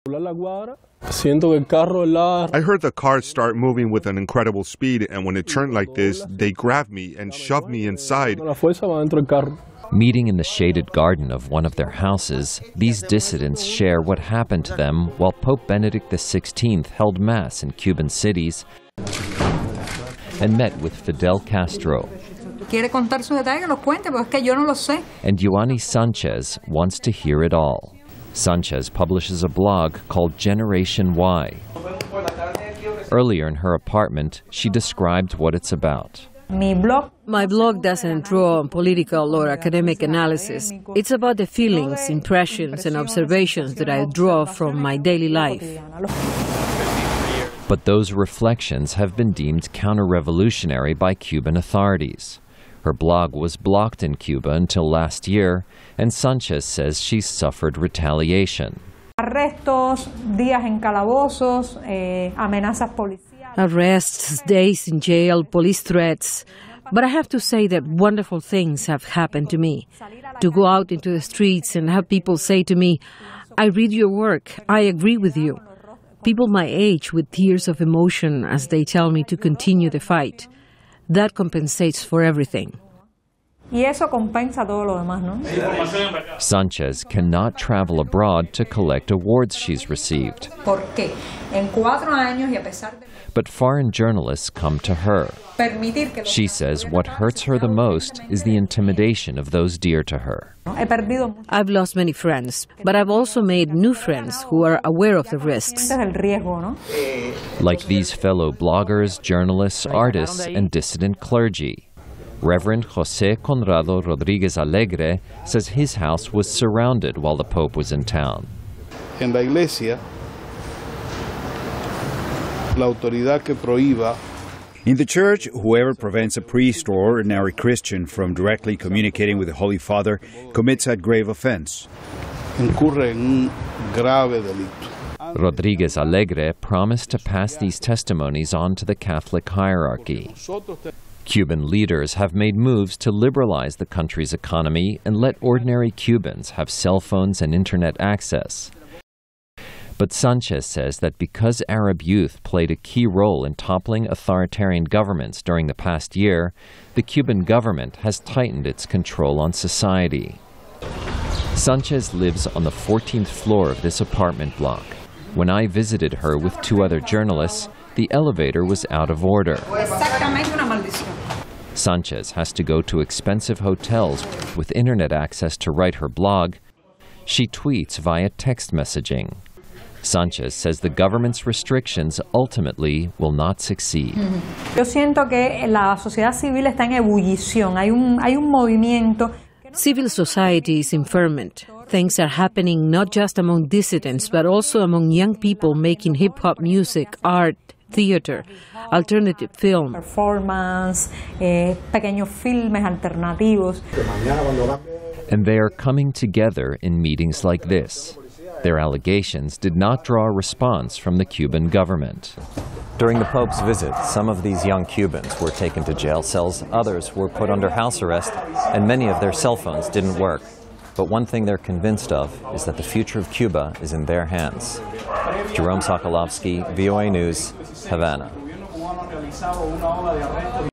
I heard the car start moving with an incredible speed, and when it turned like this, they grabbed me and shoved me inside. Meeting in the shaded garden of one of their houses, these dissidents share what happened to them while Pope Benedict XVI held Mass in Cuban cities and met with Fidel Castro. And Ioannis Sanchez wants to hear it all. Sanchez publishes a blog called Generation Y. Earlier in her apartment, she described what it's about. My blog doesn't draw on political or academic analysis. It's about the feelings, impressions, and observations that I draw from my daily life. But those reflections have been deemed counter-revolutionary by Cuban authorities. Her blog was blocked in Cuba until last year, and Sanchez says she's suffered retaliation. Arrests, days in jail, police threats. But I have to say that wonderful things have happened to me. To go out into the streets and have people say to me, "I read your work, I agree with you." People my age with tears of emotion as they tell me to continue the fight. That compensates for everything. Sanchez cannot travel abroad to collect awards she's received. But foreign journalists come to her. She says what hurts her the most is the intimidation of those dear to her. I've lost many friends, but I've also made new friends who are aware of the risks. Like these fellow bloggers, journalists, artists, and dissident clergy. Reverend José Conrado Rodríguez Alegre says his house was surrounded while the Pope was in town. En la iglesia, la autoridad que prohíba. In the church, whoever prevents a priest or ordinary Christian from directly communicating with the Holy Father commits a grave offense. Incurre en un grave delito. Rodríguez Alegre promised to pass these testimonies on to the Catholic hierarchy. Cuban leaders have made moves to liberalize the country's economy and let ordinary Cubans have cell phones and internet access. But Sanchez says that because Arab youth played a key role in toppling authoritarian governments during the past year, the Cuban government has tightened its control on society. Sanchez lives on the 14th floor of this apartment block. When I visited her with two other journalists, the elevator was out of order. Sanchez has to go to expensive hotels with internet access to write her blog. She tweets via text messaging. Sanchez says the government's restrictions ultimately will not succeed. Yo siento que la sociedad civil está en ebullición. Hay un movimiento. Civil society is in ferment. Things are happening not just among dissidents, but also among young people making hip-hop music, art, theater, alternative film. Performance, pequeños filmes alternativos. And they are coming together in meetings like this. Their allegations did not draw a response from the Cuban government. During the Pope's visit, some of these young Cubans were taken to jail cells, others were put under house arrest, and many of their cell phones didn't work. But one thing they're convinced of is that the future of Cuba is in their hands. Jerome Socolovsky, VOA News, Havana.